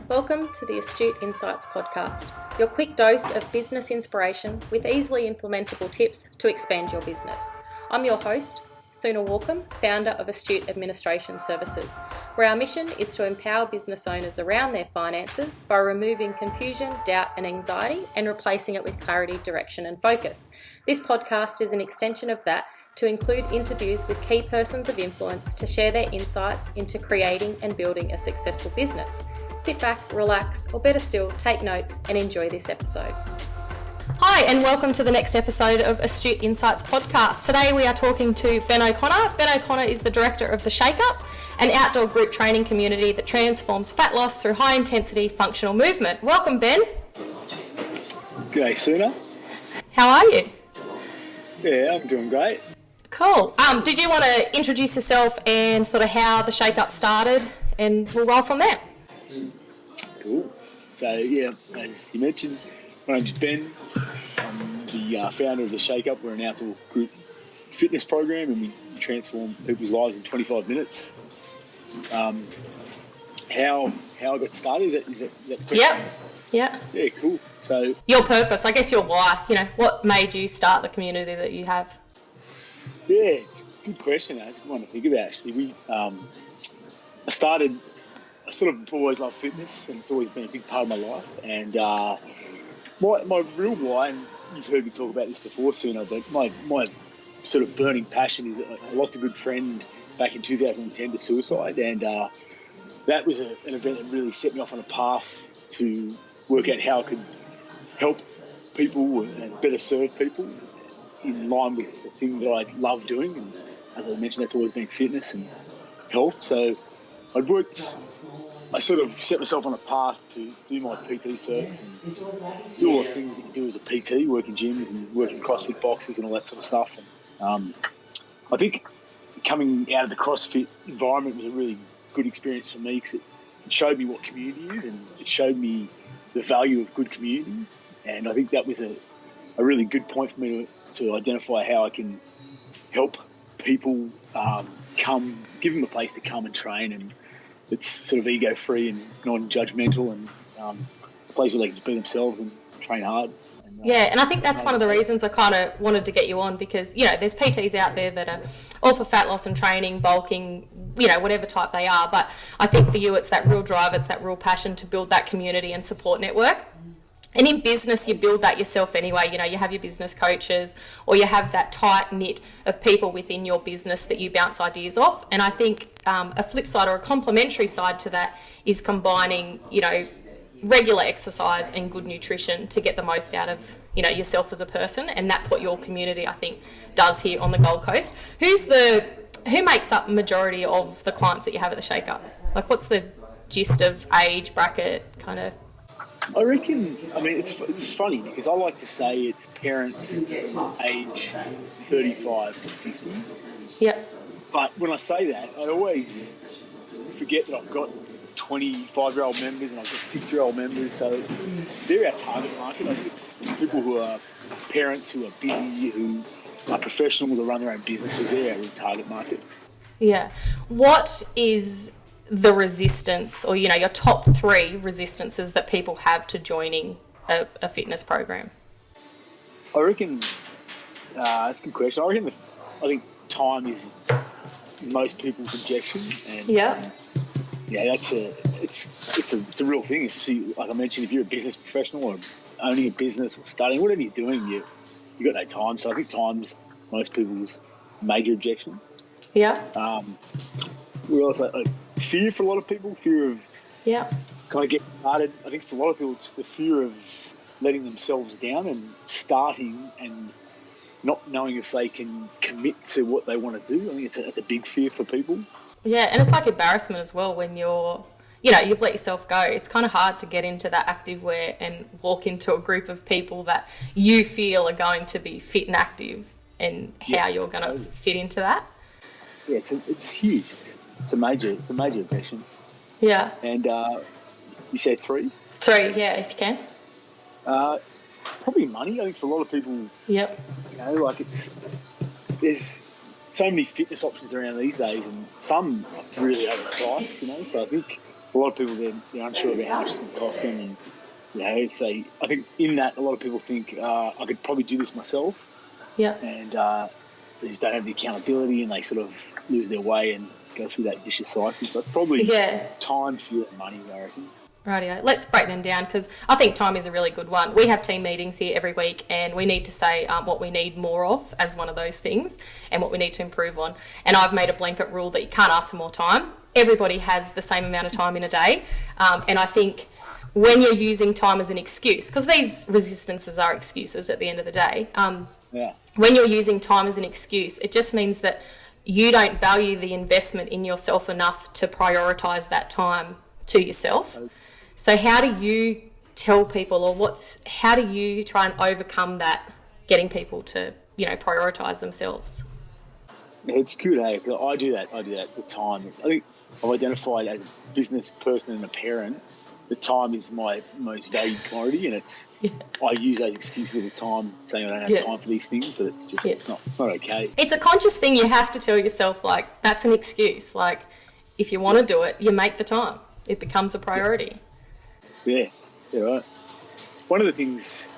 Welcome to the Astute Insights podcast, your quick dose of business inspiration with easily implementable tips to expand your business. I'm your host, Suna Walkham, founder of Astute Administration Services, where our mission is to empower business owners around their finances by removing confusion, doubt and anxiety and replacing it with clarity, direction and focus. This podcast is an extension of that to include interviews with key persons of influence to share their insights into creating and building a successful business. Sit back, relax, or better still, take notes and enjoy this episode. Hi, and welcome to the next episode of Astute Insights podcast. Today we are talking to Ben O'Connor. Ben O'Connor is the director of the Shake Up, an outdoor group training community that transforms fat loss through high intensity functional movement. Welcome, Ben. G'day, Suna. How are you? Yeah, I'm doing great. Cool. Did you want to introduce yourself and sort of how the Shake Up started, and we'll roll from there? Cool. So, yeah, as you mentioned, my name's Ben. I'm the founder of the Shake Up. We're an outdoor group fitness program and we transform people's lives in 25 minutes. How I got started, is that question? Yep. Yeah. Yeah, cool. So your purpose, I guess your why, what made you start the community that you have? Yeah, it's a good question. It's a good one to think about, actually. I sort of always loved fitness and it's always been a big part of my life. And my real why, and you've heard me talk about this before, Suna, but my sort of burning passion is I lost a good friend back in 2010 to suicide. And that was an event that really set me off on a path to work out how I could help people and better serve people in line with the thing that I love doing. And as I mentioned, that's always been fitness and health. So I sort of set myself on a path to do my PT cert and do all the things that you do as a PT, work in gyms and work in CrossFit boxes and all that sort of stuff. And I think coming out of the CrossFit environment was a really good experience for me because it showed me what community is and it showed me the value of good community. And I think that was a really good point for me to identify how I can help people give them a place to come and train, and it's sort of ego-free and non-judgmental and a place where they can just be themselves and train hard. And I think that's one of the reasons I kind of wanted to get you on because, there's PTs out there that are all for fat loss and training, bulking, whatever type they are. But I think for you, it's that real drive, it's that real passion to build that community and support network. And in business, you build that yourself anyway. You have your business coaches or you have that tight knit of people within your business that you bounce ideas off. And I think a flip side or a complementary side to that is combining, regular exercise and good nutrition to get the most out of, yourself as a person. And that's what your community, I think, does here on the Gold Coast. Who makes up majority of the clients that you have at the Shake Up? Like, what's the gist of age bracket kind of? I reckon, it's funny because I like to say it's parents age 35 to 50. Yep. But when I say that, I always forget that I've got 25-year-old members and I've got 6-year-old members. So they're our target market. I think it's people who are parents, who are busy, who are professionals, who run their own businesses. They're our target market. Yeah. What is the resistance or, your top 3 resistances that people have to joining a fitness program? I reckon, that's a good question. I think time is most people's objection. And, it's a real thing. Like I mentioned, if you're a business professional or owning a business or studying, whatever you're doing, you've got no time. So I think time's most people's major objection. Yeah. We're also fear for a lot of people, fear of kind of getting started. I think for a lot of people, it's the fear of letting themselves down and starting and not knowing if they can commit to what they want to do. I think it's a big fear for people. Yeah, and it's like embarrassment as well when you've let yourself go. It's kind of hard to get into that active wear and walk into a group of people that you feel are going to be fit and active and how you're going to fit into that. Yeah, it's huge. It's a major objection. Yeah. And you said 3? 3, yeah, if you can. Probably money. I think for a lot of people, yep. There's so many fitness options around these days, and some are really overpriced. So I think a lot of people they're unsure about how much it's going to cost them, and I think in that a lot of people think I could probably do this myself, and they just don't have the accountability, and they sort of lose their way and go through that vicious cycle. So it's probably time, fuel, and money, I reckon. Rightio. Let's break them down, because I think time is a really good one. We have team meetings here every week, and we need to say what we need more of as one of those things and what we need to improve on. And I've made a blanket rule that you can't ask for more time. Everybody has the same amount of time in a day. And I think when you're using time as an excuse, because these resistances are excuses at the end of the day, when you're using time as an excuse, it just means that you don't value the investment in yourself enough to prioritise that time to yourself. So how do you tell people, or how do you try and overcome that, getting people to, prioritise themselves? It's good, hey? I do that with time. I think I've identified as a business person and a parent, the time is my most valued commodity, and I use those excuses all the time, saying I don't have time for these things, but it's just it's not okay. It's a conscious thing you have to tell yourself, like, that's an excuse. Like, if you want to do it, you make the time. It becomes a priority. Yeah, right. One of the things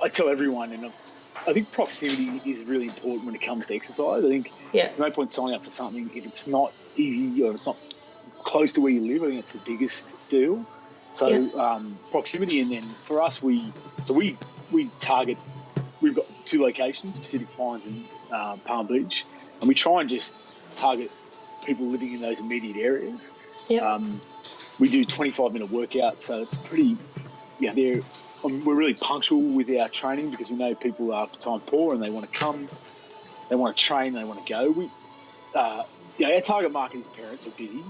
I tell everyone, and I think proximity is really important when it comes to exercise. I think there's no point signing up for something if it's not easy or it's not close to where you live. I think that's the biggest deal. So proximity, and then for us, we target. We've got 2 locations, Pacific Pines and Palm Beach, and we try and just target people living in those immediate areas. We do 25-minute workouts, so it's pretty. We're really punctual with our training because we know people are time poor and they want to come, they want to train, they want to go. Our target market is parents who are busy.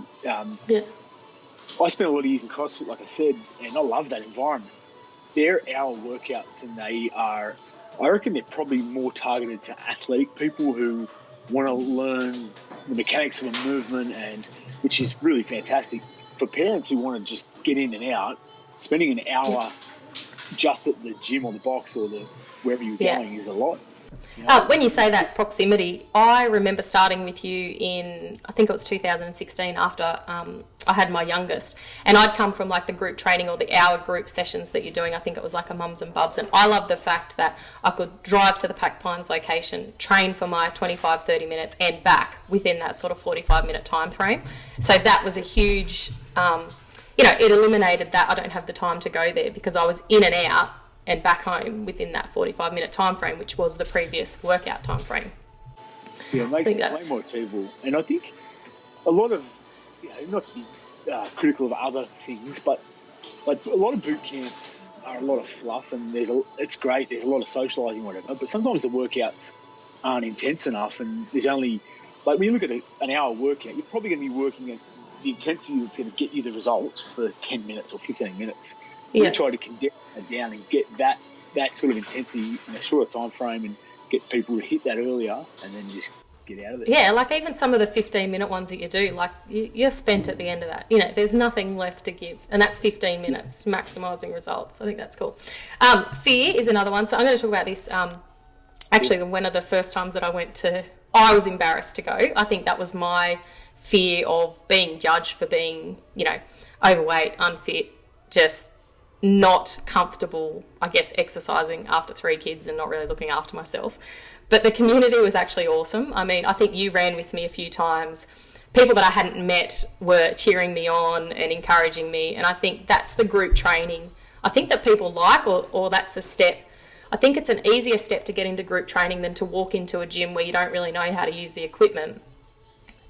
I spent a lot of years in CrossFit, like I said, and I love that environment. They're our workouts, and I reckon they're probably more targeted to athletic people who want to learn the mechanics of a movement, and which is really fantastic. For parents who want to just get in and out, spending an hour just at the gym or the box or wherever you're going is a lot. When you say that proximity, I remember starting with you in, I think it was 2016, after I had my youngest, and I'd come from like the group training or the hour group sessions that you're doing. I think it was like a mums and bubs, and I love the fact that I could drive to the Pac Pines location, train for my 25-30 minutes and back within that sort of 45-minute time frame. So that was a huge, it eliminated that I don't have the time to go there, because I was in and out and back home within that 45-minute time frame, which was the previous workout time frame. Yeah, it makes it way more achievable. And I think a lot of, not to be critical of other things, but like a lot of boot camps are a lot of fluff, and it's great. There's a lot of socialising, whatever. But sometimes the workouts aren't intense enough, and there's only, like when you look at an hour workout, you're probably going to be working at the intensity that's going to get you the results for 10 minutes or 15 minutes. We try to condense that down and get that sort of intensity in a shorter time frame and get people to hit that earlier, and then just get out of it. Yeah, like even some of the 15-minute ones that you do, like you're spent at the end of that. There's nothing left to give, and that's 15 minutes, maximising results. I think that's cool. Fear is another one. So I'm going to talk about this. Actually, one of the first times that I was embarrassed to go. I think that was my fear of being judged for being, overweight, unfit, just not comfortable, I guess, exercising after 3 kids and not really looking after myself. But the community was actually awesome. I mean, I think you ran with me a few times. People that I hadn't met were cheering me on and encouraging me. And I think that's the group training. I think that people like, or that's the step. I think it's an easier step to get into group training than to walk into a gym where you don't really know how to use the equipment,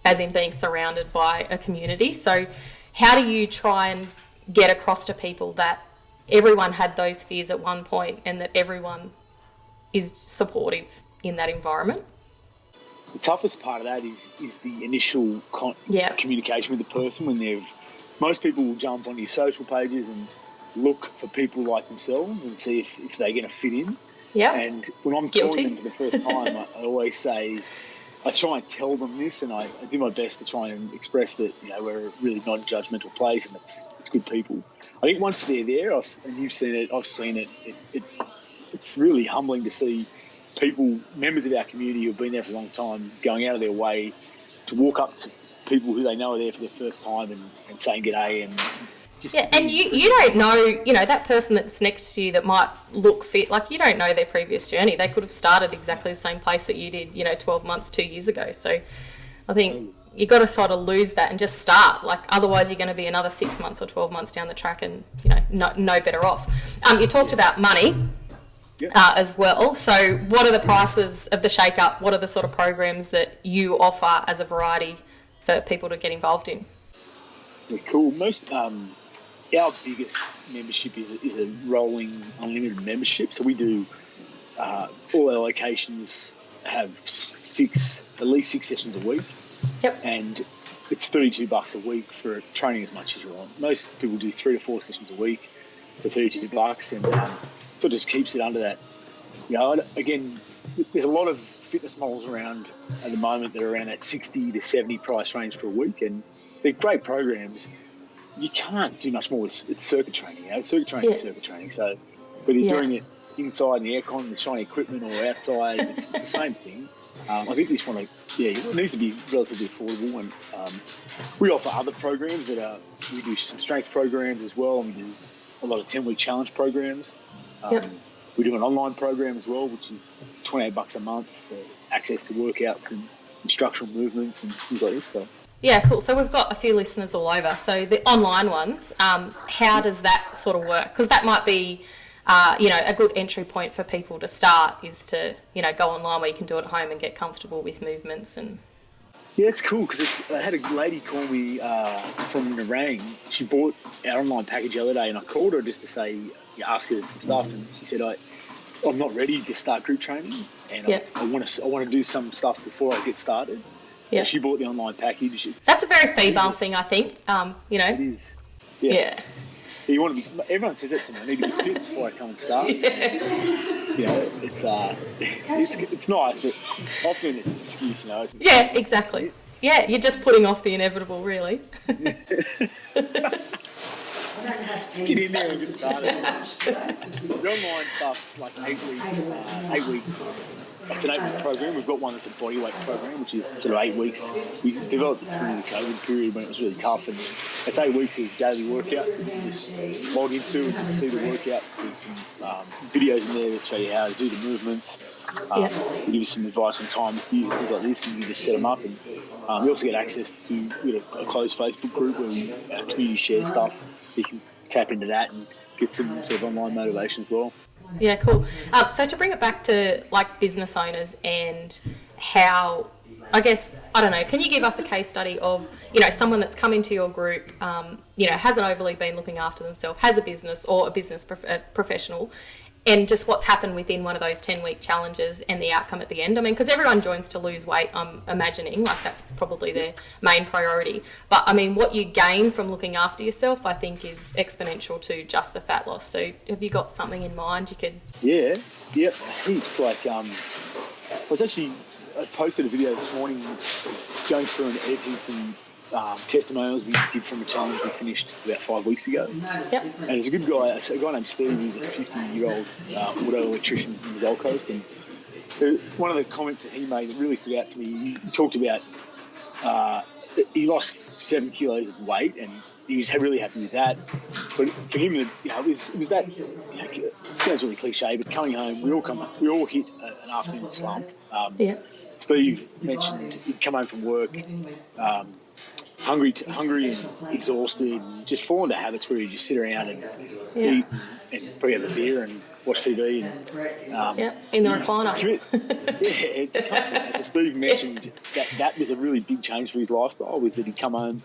as in being surrounded by a community. So how do you try and get across to people that everyone had those fears at one point and that everyone is supportive in that environment? The toughest part of that is the initial communication with the person. When most people will jump onto your social pages and look for people like themselves and see if they're going to fit in. Yeah. And when I'm talking them for the first time, I always say, I try and tell them this, and I do my best to try and express that we're a really non-judgmental place and it's good people. I think once they're there, and you've seen it, I've seen it, it's really humbling to see people, members of our community who've been there for a long time, going out of their way to walk up to people who they know are there for the first time and saying g'day and just... Yeah, and you don't know, that person that's next to you that might look fit, like you don't know their previous journey. They could have started exactly the same place that you did, 12 months, 2 years ago. So I think you got to sort of lose that and just start. Like otherwise you're going to be another 6 months or 12 months down the track and, no better off. You talked about money. As well. So what are the prices of the Shake Up? What are the sort of programs that you offer as a variety for people to get involved in? Yeah, cool. Most our biggest membership is a rolling unlimited membership. So we do all our locations have at least six sessions a week. Yep. And it's $32 a week for training as much as you want. Most people do 3 to 4 sessions a week for $32 and so it just keeps it under that. Again, there's a lot of fitness models around at the moment that are around that 60 to 70 price range per week, and they're great programs. You can't do much more with circuit training. Circuit training is circuit training. So whether you're doing it inside in the aircon with shiny equipment or outside, it's the same thing. I think we just want to, it needs to be relatively affordable, and we offer other programs we do some strength programs as well, and we do a lot of 10-week challenge programs. We do an online program as well, which is $28 a month for access to workouts and instructional movements and things like this. So. Yeah, cool. So we've got a few listeners all over. So the online ones, how does that sort of work? Because that might be, a good entry point for people to start is to, go online where you can do it at home and get comfortable with movements and... Yeah, it's cool because I had a lady call me from Nerang. She bought our online package the other day, and I called her just to say, ask her some stuff, and she said, I'm not ready to start group training, and I want to do some stuff before I get started. So she bought the online package. That's a very female thing, I think. It is. Yeah. You want to be. Everyone says that to me. I need to be fit before I come and start. It's nice, but often it's an excuse. Yeah, exactly. Yeah, you're just putting off the inevitable, really. Just get in there and get started. The online stuff's like 8 week. It's an 8-week program. We've got one that's a bodyweight program, which is sort of 8 weeks. We developed it through the COVID period when it was really tough, and it's 8 weeks of daily workouts that you just log into and just see the workouts. There's some videos in there that show you how to do the movements. We give you some advice on times, things like this, and you just set them up. And we also get access to a closed Facebook group where our community shares stuff, so you can tap into that and get some sort of online motivation as well. Yeah, cool. So to bring it back to like business owners and how, I don't know, can you give us a case study of, someone that's come into your group, hasn't overly been looking after themselves, has a business or a business professional, and just what's happened within one of those 10-week challenges and the outcome at the end? I mean, because everyone joins to lose weight, I'm imagining, like that's probably their main priority. But I mean, what you gain from looking after yourself, I think, is exponential to just the fat loss. So have you got something in mind you could... Yeah, heaps. Like, I posted a video this morning going through and editing some testimonials we did from a challenge we finished about 5 weeks ago. Yep. And there's a good guy, a guy named Steve, who's a 50-year-old auto electrician from the Gold Coast. And one of the comments that he made that really stood out to me, he talked about he lost 7 kilos of weight, and he was really happy with that. But for him, it was that. It sounds really cliche, but coming home, we all hit an afternoon slump. Steve mentioned he'd come home from work. Hungry and exhausted, and just fall into habits where you just sit around and eat and probably have a beer and watch TV. And, in the recliner. It's comfortable. As Steve mentioned, that was a really big change for his lifestyle, was that he'd come home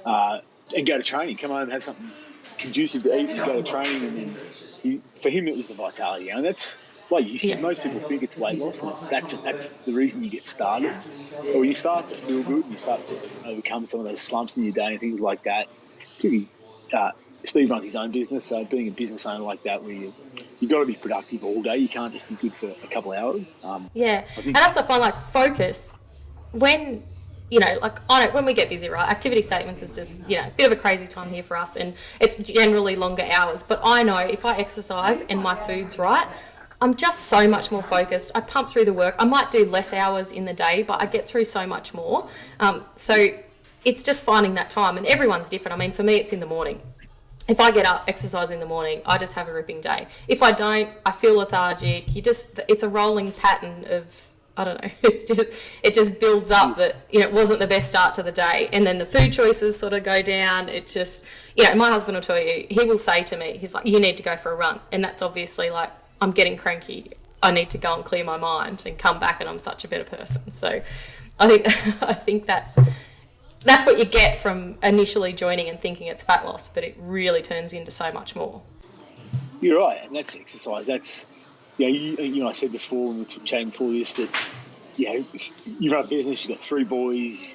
and go to training, come home and have something conducive to eat and go to training. And then for him, it was the vitality. And that's, like you said, most people think it's weight loss, and that's the reason you get started. But when you start to feel good and you start to overcome some of those slumps in your day and things like that, particularly Steve runs his own business, so being a business owner like that, where you've got to be productive all day, you can't just be good for a couple of hours. And that's what I find, like, focus. When, when we get busy, right, activity statements is just, a bit of a crazy time here for us, and it's generally longer hours. But I know if I exercise and my food's right, I'm just so much more focused. I pump through the work. I might do less hours in the day, but I get through so much more. So it's just finding that time, and everyone's different. I mean, for me, it's in the morning. If I get up, exercise in the morning, I just have a ripping day. If I don't, I feel lethargic. It's a rolling pattern of, I don't know, it just builds up that, it wasn't the best start to the day. And then the food choices sort of go down. It just, my husband will tell you, he will say to me, he's like, you need to go for a run. And that's obviously like, I'm getting cranky. I need to go and clear my mind and come back, and I'm such a better person. So I think that's what you get from initially joining and thinking it's fat loss, but it really turns into so much more. You're right, and that's exercise. That's, I said before when we took chatting before this that, you run a business, you've got 3 boys.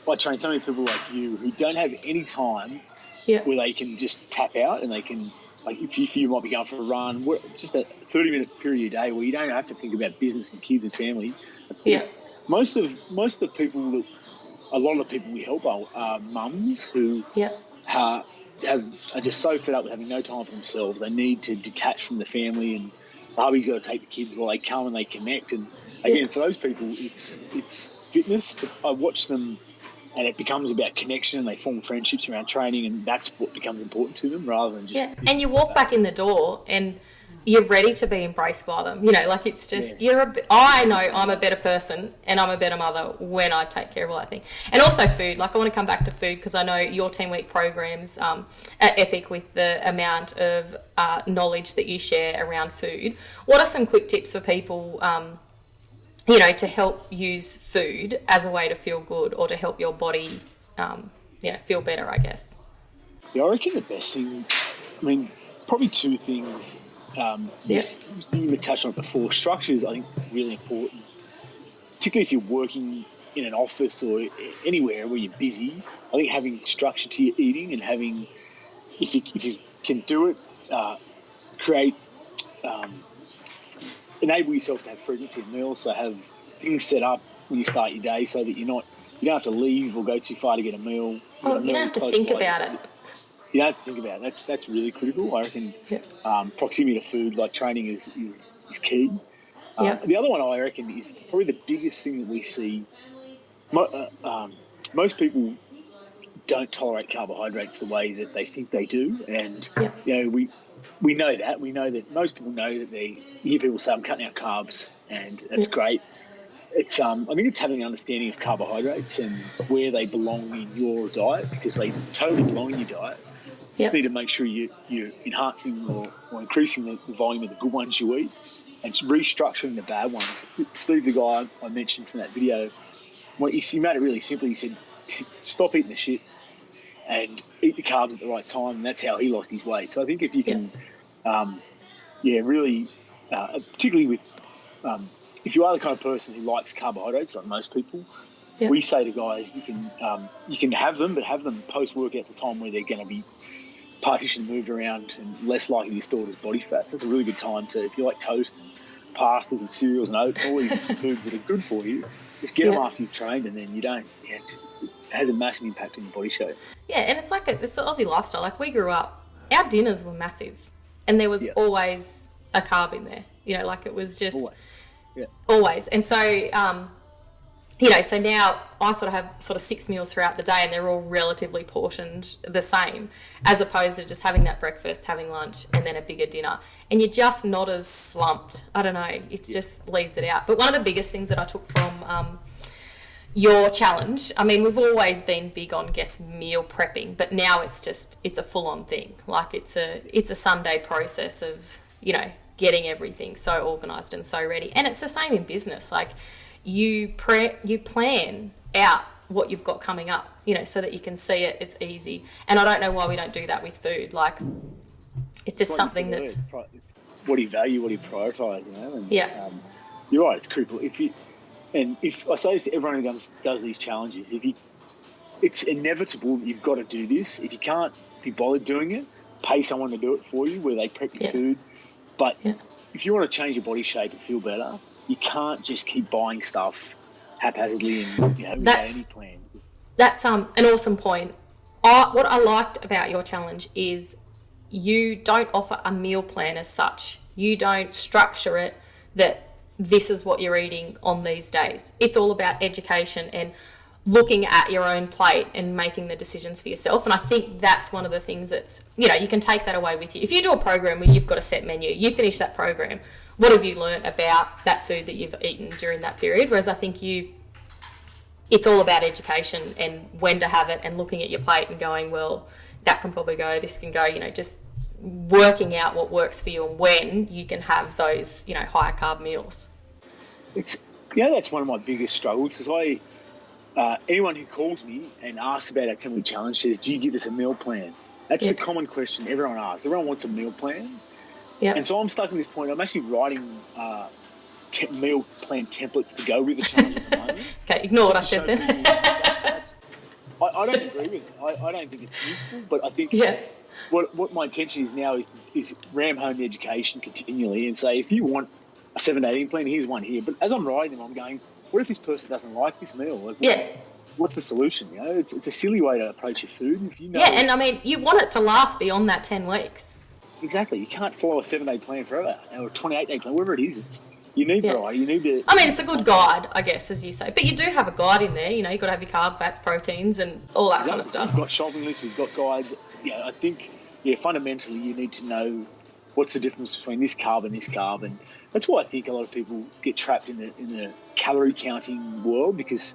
I train so many people like you who don't have any time where they can just tap out, and they can, like, if you might be going for a run, it's just a 30-minute period a day where you don't have to think about business and kids and family. Yeah. Most of the people a lot of the people we help are mums who are just so fed up with having no time for themselves. They need to detach from the family, and the hubby's got to take the kids while they come and they connect. And again, for those people, it's fitness. But I watch them, and it becomes about connection, and they form friendships around training, and that's what becomes important to them rather than just... And you walk back in the door and you're ready to be embraced by them. Like, it's just, I know I'm a better person and I'm a better mother when I take care of all that thing. And also food. Like, I want to come back to food because I know your Team Week programs are epic with the amount of knowledge that you share around food. What are some quick tips for people, to help use food as a way to feel good or to help your body, feel better, I guess? Yeah, I reckon the best thing, probably 2 things. You touched on it before. Structure is, I think, really important, particularly if you're working in an office or anywhere where you're busy. I think having structure to your eating and having, if you can do it, enable yourself to have frequency of meals. So have things set up when you start your day so that you don't have to leave or go too far to get a meal. Oh, you don't have to think about it. You don't have to think about it. That's really critical. I reckon proximity to food, like training, is key. The other one I reckon is probably the biggest thing that we see. Most people don't tolerate carbohydrates the way that they think they do, and we know that. We know that most people know that you hear people say, "I'm cutting out carbs," and that's great. It's I think it's having an understanding of carbohydrates and where they belong in your diet, because they totally belong in your diet. You just need to make sure you're enhancing or increasing the volume of the good ones you eat and restructuring the bad ones. Steve, the guy I mentioned from that video, he made it really simple. He said, stop eating the shit and eat the carbs at the right time, and that's how he lost his weight. So I think if you can, really, particularly with, if you are the kind of person who likes carbohydrates, like most people, we say to guys, you can have them, but have them post-workout at the time where they're going to be partitioned, moved around, and less likely to be stored as body fat. That's a really good time to, if you like toast and pastas and cereals and oats, all these foods that are good for you, just get them after you've trained, and then you don't. It has a massive impact on your body shape. Yeah, and it's like it's an Aussie lifestyle. Like, we grew up, our dinners were massive, and there was always a carb in there. Like, it was just always. And so, so now I sort of have 6 meals throughout the day, and they're all relatively portioned the same, as opposed to just having that breakfast, having lunch, and then a bigger dinner. And you're just not as slumped. I don't know. It just leaves it out. But one of the biggest things that I took from your challenge, we've always been big on, meal prepping, but now it's a full-on thing. Like, it's a Sunday process of, getting everything so organised and so ready. And it's the same in business. Like, you plan out what you've got coming up, so that you can see it. It's easy. And I don't know why we don't do that with food. Like, it's just something that's... What do you value? What do you prioritise? And, you're right. It's critical. If I say this to everyone who does these challenges, it's inevitable that you've got to do this. If you can't be bothered doing it, pay someone to do it for you, where they prep your food. But if you want to change your body shape and feel better, you can't just keep buying stuff haphazardly and without any plan. That's an awesome point. What I liked about your challenge is you don't offer a meal plan as such. You don't structure it that this is what you're eating on these days. It's all about education, and looking at your own plate and making the decisions for yourself. And I think that's one of the things that's, you can take that away with you. If you do a program where you've got a set menu, you finish that program, what have you learnt about that food that you've eaten during that period? Whereas I think it's all about education and when to have it, and looking at your plate and going, well, that can probably go, this can go, just working out what works for you and when you can have those, higher carb meals. That's one of my biggest struggles, because anyone who calls me and asks about our 10-week challenge says, do you give us a meal plan? That's the common question everyone asks. Everyone wants a meal plan. Yep. And so I'm stuck at this point. I'm actually writing meal plan templates to go with the challenge at the moment. Okay, ignore what I said then. I don't agree with it. I don't think it's useful, but I think what my intention is now is ram home the education continually and say, if you want a 7-day eating plan, here's one here. But as I'm writing them, I'm going, what if this person doesn't like this meal? What's the solution? It's a silly way to approach your food. If and I mean, you want it to last beyond that 10 weeks. Exactly. You can't follow a 7-day plan forever, or a 28-day plan, whatever it is. You need variety. You need to. I mean, it's a good guide, I guess, as you say. But you do have a guide in there. You've got to have your carb, fats, proteins, and all that kind of stuff. We've got shopping lists. We've got guides. I think, fundamentally, you need to know what's the difference between this carb and this carb, and that's why I think a lot of people get trapped in the calorie counting world, because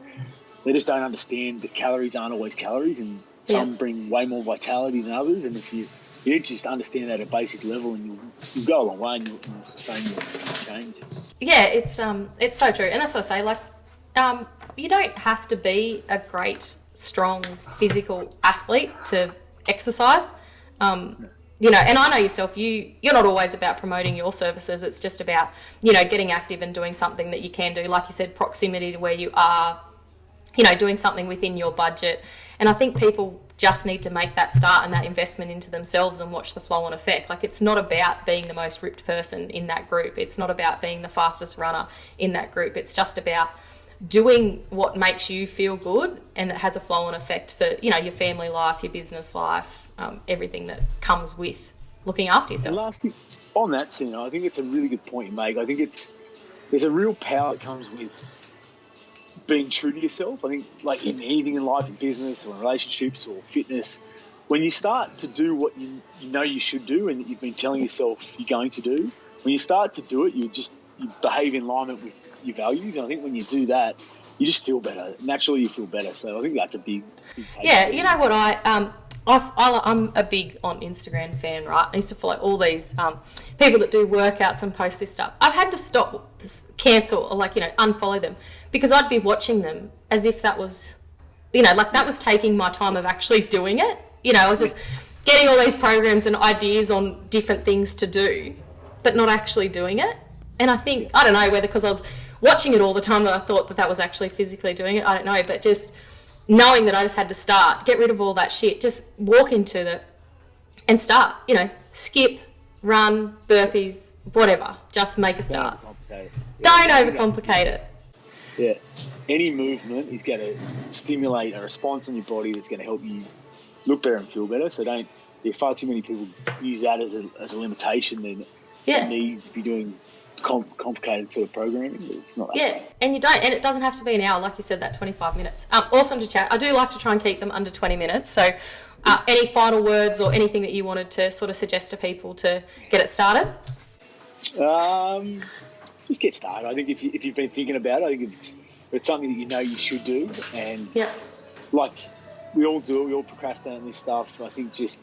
they just don't understand that calories aren't always calories, and some bring way more vitality than others. And if you need to just understand that at a basic level, and you'll go a long way, and you'll sustain your change. Yeah, it's so true, and that's what I say. You don't have to be a great, strong, physical athlete to exercise. And I know yourself, you're not always about promoting your services. It's just about, getting active and doing something that you can do. Like you said, proximity to where you are, doing something within your budget. And I think people just need to make that start and that investment into themselves and watch the flow on effect. Like, it's not about being the most ripped person in that group. It's not about being the fastest runner in that group. It's just about doing what makes you feel good and that has a flow on effect for, your family life, your business life, everything that comes with looking after yourself. And last thing, on that, Sina, I think it's a really good point you make. I think there's a real power that comes with being true to yourself. I think, like in anything in life, in business or in relationships or fitness, when you start to do what you know you should do and that you've been telling yourself you're going to do, when you start to do it, you behave in alignment with your values. And I think when you do that, you just feel better. Naturally, you feel better. So I think that's a big take. Yeah, you know what, I'm a big on Instagram fan, right? I used to follow all these people that do workouts and post this stuff. I've had to stop, cancel, or unfollow them, because I'd be watching them as if that was, that was taking my time of actually doing it. I was just getting all these programs and ideas on different things to do, but not actually doing it. And I think, I don't know whether because I was watching it all the time that I thought that was actually physically doing it. I don't know, but just knowing that I just had to start, get rid of all that shit, just walk into it and start, skip, run, burpees, whatever, just make a start. Don't overcomplicate it. Yeah. Any movement is going to stimulate a response in your body that's going to help you look better and feel better. So far too many people use that as a limitation. Then you need to be doing complicated sort of programming. It's not that bad. And it doesn't have to be an hour, like you said, that 25 minutes. Awesome to chat. I do like to try and keep them under 20 minutes. So any final words or anything that you wanted to sort of suggest to people to get it started? Just get started. I think if you've been thinking about it, I think it's something that you should do. And like we all do, we all procrastinate on this stuff. I think just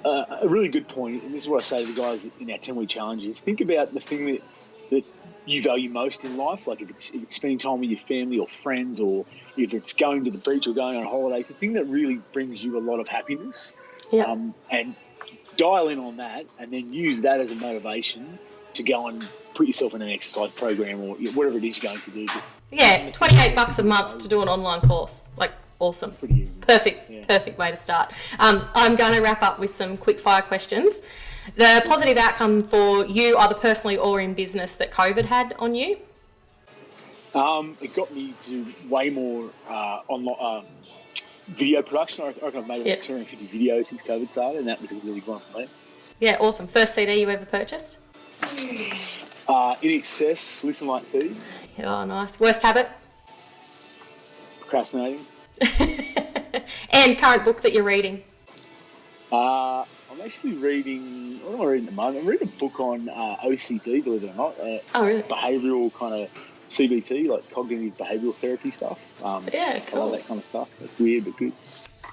a really good point, and this is what I say to the guys in our 10-week challenges, think about the thing that you value most in life. Like if it's spending time with your family or friends, or if it's going to the beach or going on holidays, the thing that really brings you a lot of happiness. And dial in on that, and then use that as a motivation to go and put yourself in an exercise program or whatever it is you're going to do. Yeah, $28 a month to do an online course. Like, awesome. Pretty easy. Perfect way to start. I'm going to wrap up with some quick fire questions. The positive outcome for you, either personally or in business, that COVID had on you? It got me to way more online video production. I reckon I've made about 250 videos since COVID started, and that was a really good one for me. Yeah, awesome. First CD you ever purchased? In Excess, Listen Like Thieves. Oh, nice. Worst habit? Procrastinating. And current book that you're reading? I'm actually reading, what am I reading at the moment? I'm reading a book on OCD, believe it or not. Oh, really? Behavioural kind of CBT, like cognitive behavioural therapy stuff. Yeah, cool. I love that kind of stuff. It's weird but good.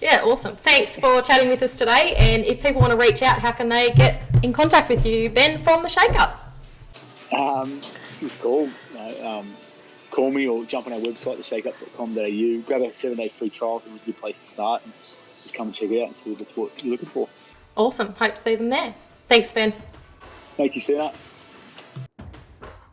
Yeah, awesome. Thanks for chatting with us today. And if people want to reach out, how can they get in contact with you, Ben, from the Shake Up? Just call. Call me or jump on our website, theshakeup.com.au. Grab a 7-day free trial, so it's a good place to start. And just come and check it out and see if it's what you're looking for. Awesome. Hope to see them there. Thanks, Ben. Thank you, Sina.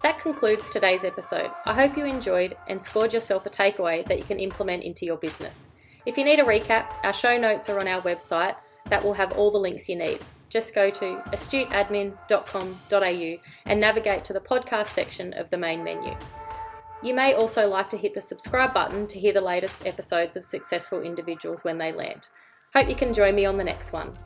That concludes today's episode. I hope you enjoyed and scored yourself a takeaway that you can implement into your business. If you need a recap, our show notes are on our website that will have all the links you need. Just go to astuteadmin.com.au and navigate to the podcast section of the main menu. You may also like to hit the subscribe button to hear the latest episodes of Successful Individuals when they land. Hope you can join me on the next one.